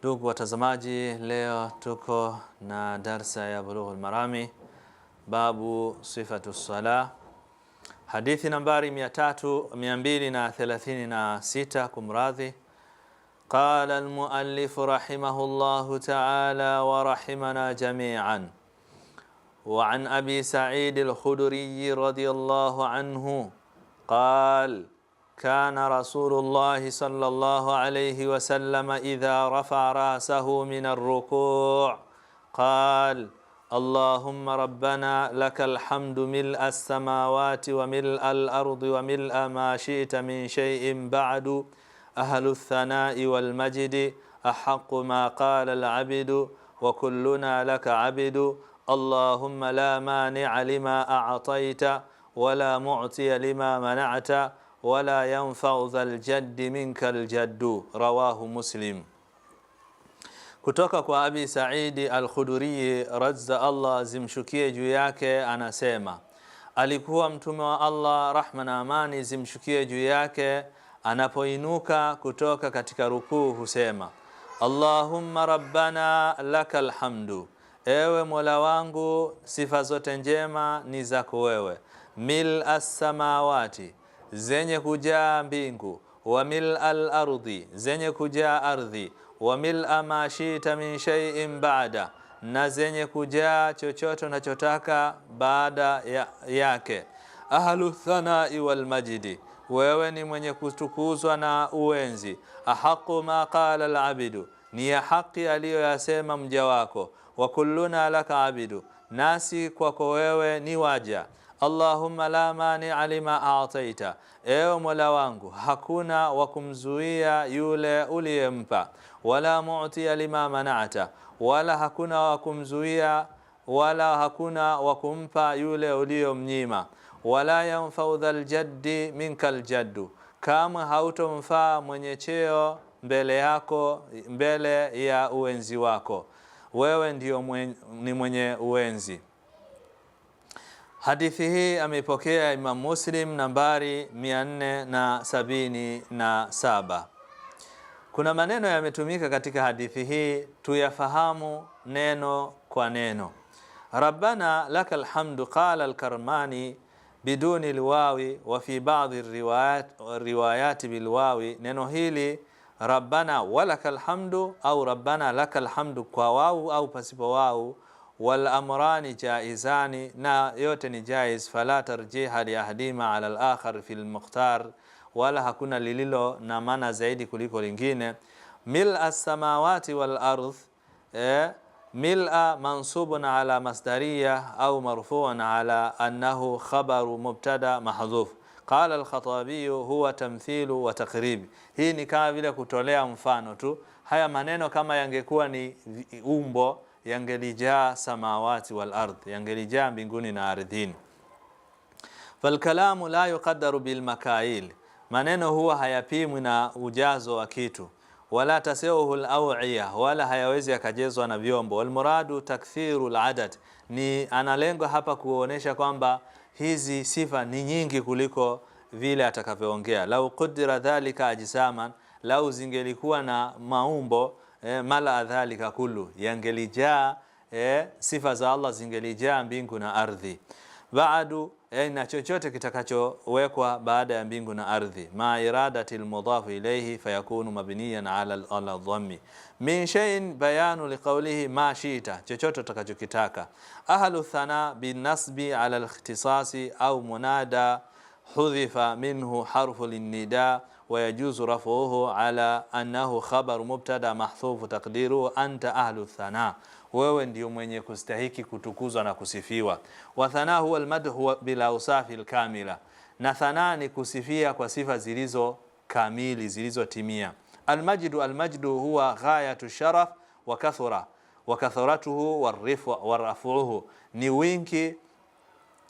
Ndugu watazamaji, leo tuko na darsa ya Bulughul Marami, babu sifatu salah, hadithi nambari 236 kumradhi. قال المؤلف رحمه الله تعالى ورحمنا جميعا: وعن أبي سعيد الخدري رضي الله عنه قال: كان رسول الله صلى الله عليه وسلم إذا رفع رأسه من الركوع قال: اللهم ربنا لك الحمد ملء السماوات وملء الأرض وملء ما شئت من شيء بعد، أهل الثناء والمجد، أحق ما قال العبد وكلنا لك عبد، اللهم لا مانع لما أعطيت ولا معطي لما منعت ولا ينفع ذا الجد منك الجد. رواه مسلم. Kutoka kwa Abi Saidi al-Khudri, radza Allah zimshukie juu yake, anasema alikuwa mtume wa Allah, rahma na amani zimshukie juu yake, anapoinuka kutoka katika rukuu husema: Allahumma rabbana lakal hamdu, ewe Mola wangu sifa zote njema ni zako wewe, mil as-samawati, zenye kujaa mbingu, wa mil al-ardi, zenye kujaa ardhi, wa mil ma shita min shay'in ba'da, na zenye kujaa chochote unachotaka baada yake, ahlu thanai wal majdi, wewe ni mwenye kutukuzwa na uenzi, ahaqu ma qala al-abdu, ni ya haki aliyoyasema mja wako, wa kulluna laka abidu, nasi kwako wewe ni waja. Allahumma la mani'a lima a'taita, ewe Mola wangu hakuna wa kumzuia yule uliyempa, wala mu'tiya lima mana'ata, wala hakuna wa kumzuia wala hakuna wa kumpa yule uliyomnyima, wala yanfa'u dhal jaddi minkal jaddu, kama hautomfaa mwenye cheo mbele yako, mbele ya uenzi wako, wewe ndio ni mwenye uenzi. Hadithi hii ameipokea Imam Muslim nambari 477. Kuna maneno yametumika katika hadithi hii, tuyafahamu neno kwa neno. Rabbana lakal hamdu, qala al-Karmani biduni alwawi wa fi ba'dhi riwayat bilwawi. Neno hili rabbana walakal hamdu au rabbana lakal hamdu kwa wau au pasipo wau, wal amrani jaizani, na yote ni jaiz, fala tarjiha li ahdima ala al-akhar fi al-mukhtar, wala hakuna lililo na maana zaidi kuliko lingine. Mil as-samawati wal ardh, mil'a mansubun ala masdariyah au marfu'un ala annahu khabaru mubtada mahdhuf. Qala al-Khatabi huwa tamthilu wa taqrib. Hii ni kama vile kutolea mfano tu. Haya maneno kama yangekuwa ni umbo, yangelijaa samawati wal ardh, yangelijaa mbinguni na ardhini. Falkalamu la yuqaddaru bil makail, maneno huwa hayapimwi na ujazo wa kitu, wala tasawuhu al-aw'iya, wala hayawezi yakajezwa na vyombo. Wal muradu takthiru al-adad, ni analengo hapa kuonesha kwamba hizi sifa ni nyingi kuliko vile atakavyoongea. Lau qudira dhalika ajsaman, lau zingelikuwa na maumbo, mala dhalika kullu, yangelijaa sifa za Allah zingelijaa mbingu na ardhi. Baadu, na chochote kitakachowekwa baada ya mbingu na ardhi, ma iradatil mudhafu ilayhi fayakunu mabniyan ala dhammi. Min shay'in bayanu liqawlihi ma shi'ta, chochote utakachokitaka. Ahlu thana bin nasbi ala al-ikhtisasi au munada hudhifa minhu harfu lin-nida, wa yajuzu rafuhu ala annahu khabar mubtada mahdhuf taqdiruhu anta ahlu thana, wewe ndio mwenye kustahiki kutukuzwa na kusifiwa. Wa thana huwa al-madhu bil awsafi al-kamila, na thana ni kusifia kwa sifa zilizo kamili, zilizotimia. Al-majdu huwa ghayatu sharaf wa kathura wa kathratuhu wa rafuhu, ni wingi,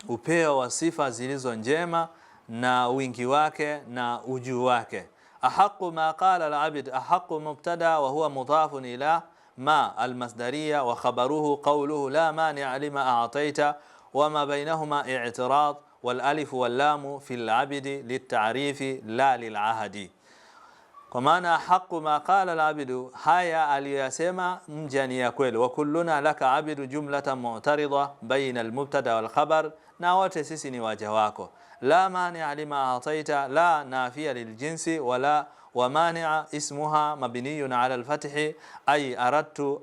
upeo wa sifa zilizo njema na wingi wake na ujuu wake. Ahaqu ma qala al-abd, ahaqu mubtada wa huwa mudafun ila ma al-masdariyya, wa khabaruhu qawluhu la mani'a lima a'tayta wa ma bainahuma i'tirad, wal alif wal lam fi al-abd lit-ta'rif la lil-ahdi. Kwa maana haqu ma qala al-abdu, haya aliyasema mja ni ya kweli. Wa kulluna laka abdu jumlatan mu'tarida baina al-mubtada wal khabar, na wote sisi ni waja wako. La mani'a lima ataita, la nafiya liljinsi wala wa mani'a ismuha mabniyun ala al-fathi ay aradtu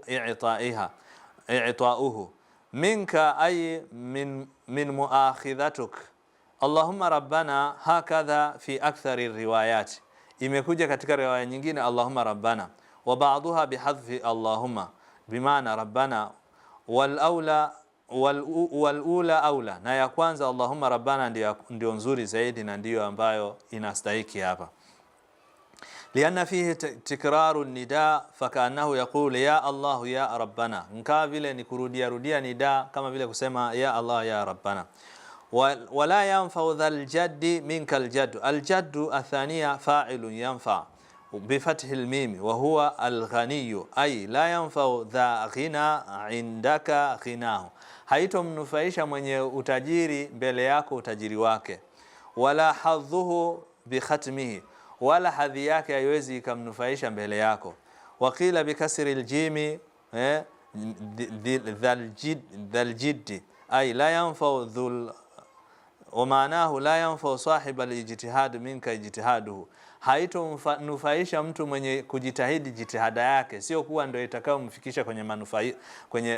i'ta'uhu minka ay min muakhidhatuk. Allahumma rabbana hakadha fi akthari riwayat, imekuja katika riwaya nyingine Allahumma rabbana, wa ba'daha bihadfi Allahumma bimaana rabbana, wal ula aula, na ya kwanza Allahumma rabbana ndio nzuri zaidi na ndio ambayo inastahiki hapa. Lianna fihi tikraru nida fakaannahu yaqulu ya Allah ya rabbana, nkaa vile ni kurudia rudia nida kama vile kusema ya Allah ya rabbana. ولا ينفع ذا الجد منك الجد. الجد الثانية فاعل ينفع بفتح الميم وهو الغني، أي لا ينفع ذا غنى عندك غناه، haitomnufaisha mwenye utajiri mbele yako utajiri wake. Wala hadhuhu bikhatmihi, wala hadhi yake haiwezi ikamnufaisha mbele yako. Waqila bikasri aljimi dhal jiddi ay la yanfa dhul, wa maanahu la yanfa sahib alijtihad minka ijtihaduhu, haitomnufaisha mtu mwenye kujitahidi jitihada yake, sio kuwa ndio itakayomfikisha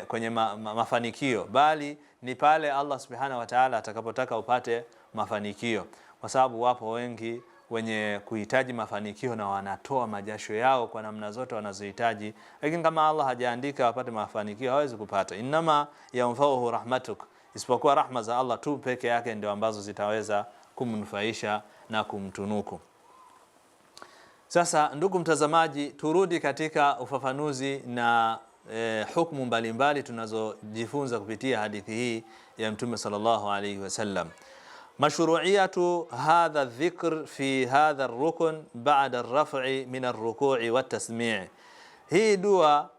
kwenye mafanikio, bali ni pale Allah subhanahu wa ta'ala atakapotaka upate mafanikio. Kwa sababu wapo wengi wenye kuhitaji mafanikio na wanatoa majasho yao kwa namna zote wanazohitaji, lakini kama Allah hajaandika wapate mafanikio hawezi kupata. Inama yanfa'uhu rahmatuk, isipokuwa rahma za Allah tu peke yake ndio ambazo zitaweza kumnufaisha na kumtunuku. Sasa ndugu mtazamaji, turudi katika ufafanuzi na hukumu mbalimbali tunazojifunza kupitia hadithi hii ya Mtume sallallahu alayhi wasallam. Mashru'iyatu hadha dhikr fi hadha ar-rukn ba'da ar-raf'i min ar-ruku'i wat-tasmi'. Hii dua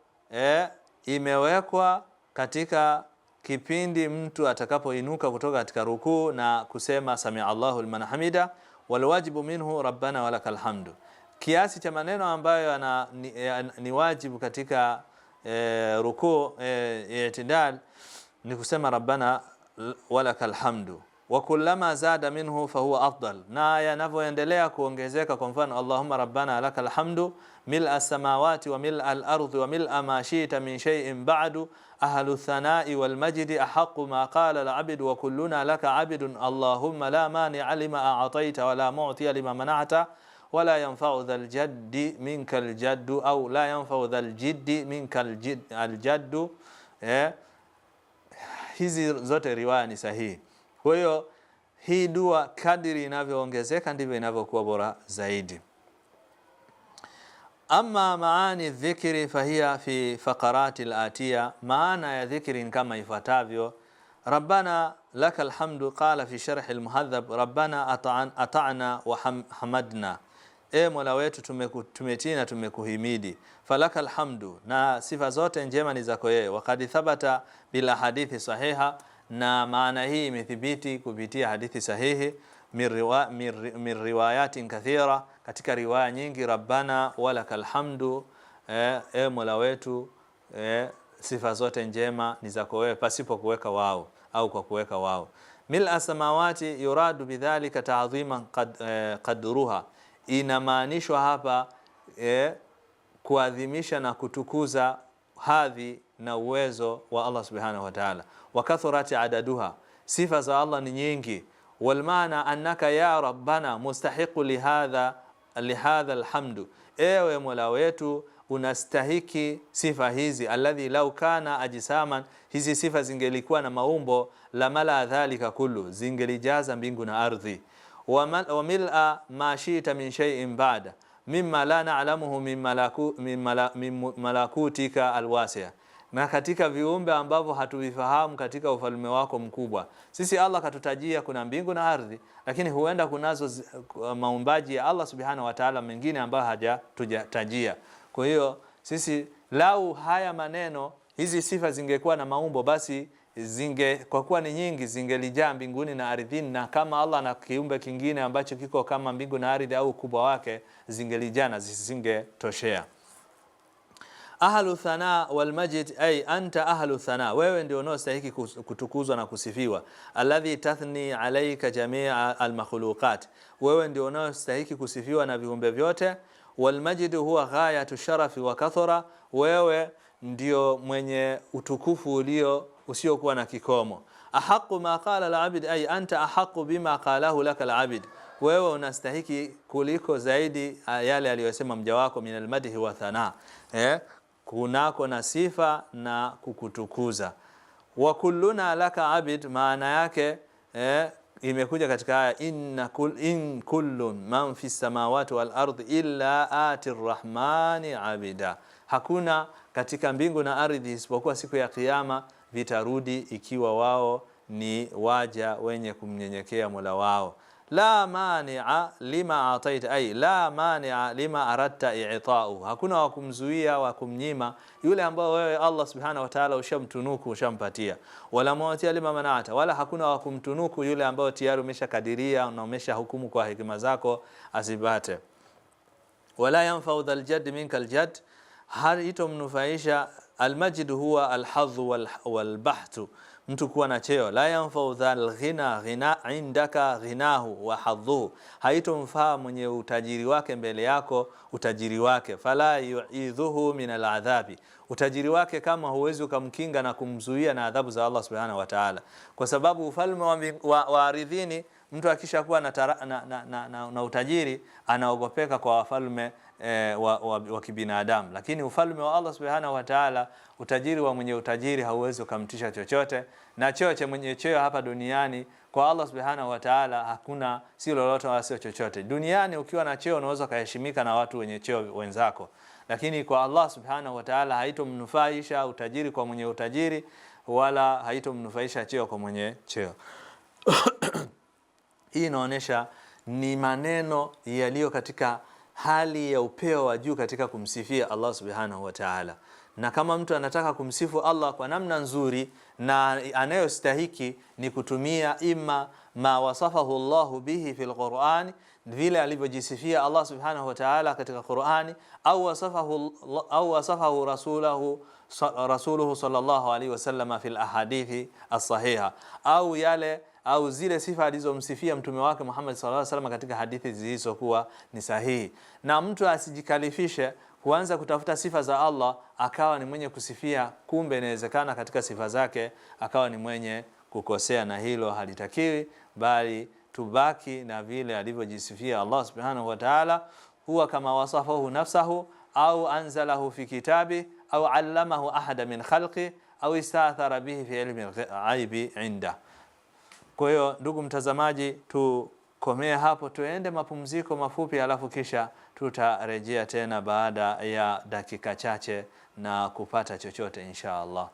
imewekwa katika kipindi mtu atakapoinuka kutoka katika rukuu na kusema sami Allahu liman hamida, wal wajibu minhu rabbana walakal hamdu. Kiasi cha maneno ambayo ni wajibu katika rukuu i'tidal ni kusema rabbana walakal hamdu, wa kullama zada minhu fahuwa afdal, na yanavyoendelea kuongezeka, kwa mfano Allahumma rabbana lakal hamdu mil'a as-samawati wa mil'a al-ardi wa mil'a ma shi'ta min shay'in ba'du ahlu thana'i wal majdi ahaqqu ma qala al-'abdu wa kulluna laka 'abdun Allahumma la mani'a lima a'tayta wa la mu'tiya lima mana'ta wa la yanfa'u dhal jaddi minkal jaddu au la yanfa'u dhal jiddi minkal jaddu. Hizi zote riwaya ni sahihi. Kwa hiyo hii dua kadiri inavyoongezeka ndivyo inavyokuwa bora zaidi. Amma maani dhikri fahiya fi faqarati al-atiya, maana ya dhikri kama ifuatavyo. Rabbana lakal hamdu, qala fi sharh al-muhadhab rabbana ata'na wa hamadna, Mola wetu tumetii na tumekuhimidi. Falakal hamdu, na sifa zote njema ni zako yeye. Waqad thabata bila hadithi sahiha, na maana hii imethibiti kupitia hadithi sahihi min riwayatin kathira, katika riwaya nyingi. Rabbana walakal hamdu, Mola wetu sifa zote njema ni zako wewe, pasipo kuweka wao au kwa kuweka wao. Mil'a samawati yuradu bidhalika ta'dhiman qadruha, inamaanishwa hapa kuadhimisha na kutukuza hadhi na uwezo wa Allah subhanahu wa ta'ala. Wa kathrati adaduha, sifa za Allah ni nyingi. Wal maana annaka ya rabbana mustahiqu lihadha alhamdu, ewe Mola wetu unastahiki sifa hizi. Alladhi law kana ajsaman, hizi sifa zingelikuwa na maumbo, la mala dhalika kullu, zingelijaza mbingu na ardhi. Wa mil'a ma shi'ta min shay'in ba'da mimma la na'lamuhu min malakutika alwasi'a, na katika viumbe ambavyo hatuvifahamu katika ufalme wako mkubwa. Sisi Allah katutajia kuna mbingu na ardhi, lakini huenda kunazo maumbaji ya Allah subhanahu wa ta'ala mengine ambayo hajatutajia. Kwa hiyo sisi lau haya maneno, hizi sifa zingekuwa na maumbo, basi kwa kuwa ni nyingi zingelijaa mbinguni na ardhini, na kama Allah na kiumbe kingine ambacho kiko kama mbingu na ardhi au ukubwa wake zingelijaa na zisingetoshea. Ahlu thana wal majd, ay anta ahlu thana, wewe ndio unaostahili kutukuzwa na kusifiwa. Alladhi tathni alayka jami'a al makhluqat, wewe ndio unaostahili kusifiwa na viumbe vyote. Wal majd huwa ghayatu sharafi wa kathra, wewe ndio mwenye utukufu usiokuwa na kikomo. Ahaqu ma qala al-abd, ay anta ahaqu bima qalahu laka al-abd, wewe unastahiki kuliko zaidi yale aliyosema mja wako min al-madhi wa thana, kunako na sifa na kukutukuza. Wa kulluna laka abid, maana yake imekuja katika aya in kullu man fi samawati wal ardi illa ati arrahmani abida, hakuna katika mbingu na ardhi isipokuwa siku ya kiyama vitarudi ikiwa wao ni waja wenye kumnyenyekea Mola wao. La mani'a lima ataita, ay la mani'a lima aradta i'ta'u, hakuna wa kumzuia wa kumnyima yule ambao wewe Allah subhanahu wa ta'ala ushamtunuku ushampatia. Wala mu'tiya lima mana'ata, wala hakuna wa kumtunuku yule ambao tayari umeshakadiria na umeshahukumu kwa hekima zako asibate. Wala yanfa'u dhal jadd minkal jadd, haitomnufaisha. Almajid huwa alhadhu walbahthu, mtu kuwa na cheo. La yanfa'u dhal ghina indaka ghinahu wa hadhuhu, haitomfaa mwenye utajiri wake mbele yako utajiri wake. Fala yu'idhuhu min aladhabi, utajiri wake kama huwezi ukamkinga na kumzuia na adhabu za Allah subhanahu wa ta'ala, kwa sababu ufalme wa aridhini mtu akishakuwa na utajiri anaogopeka kwa wafalme wa kibinadamu, lakini ufalme wa Allah subhanahu wa ta'ala, utajiri wa mwenye utajiri hauwezi kumtisha chochote, na cheo cha mwenye cheo hapa duniani kwa Allah subhanahu wa ta'ala hakuna, si lolote wala sio chochote. Duniani ukiwa na cheo unaweza kuheshimika na watu wenye cheo wenzako, lakini kwa Allah subhanahu wa ta'ala haitomnufaisha utajiri kwa mwenye utajiri, wala haitomnufaisha cheo kwa mwenye cheo. Hii inaonyesha ni maneno yaliyo katika hali ya upeo wa juu katika kumsifia Allah subhanahu wa ta'ala. Na kama mtu anataka kumsifu Allah kwa namna nzuri na anayostahiki ni kutumia ima ma wasafahu Allahu bihi fil Qur'an, vile alivyojisifia Allah subhanahu wa ta'ala katika Qur'ani, au wasafahu rasuluhu sallallahu alaihi wasallam fil ahadithi as-sahiha, au zile sifa alizomsifia mtume wake Muhammad sallallahu alaihi wasallam katika hadithi zilizokuwa ni sahihi. Na mtu asijikalifishe kuanza kutafuta sifa za Allah akawa ni mwenye kusifia, kumbe inawezekana katika sifa zake akawa ni mwenye kukosea, na hilo halitakiwi, bali tubaki na vile alivyojisifia Allah subhanahu wa ta'ala. Huwa kama wasafahu nafsahu au anzalahu fi kitabi au allamahu ahada min khalqi au istathara bihi fi ilmi al-ghaibi inda. Kwa hiyo ndugu mtazamaji, tukomee hapo, tuende mapumziko mafupi, alafu kisha tutarejea tena baada ya dakika chache na kupata chochote insha Allah.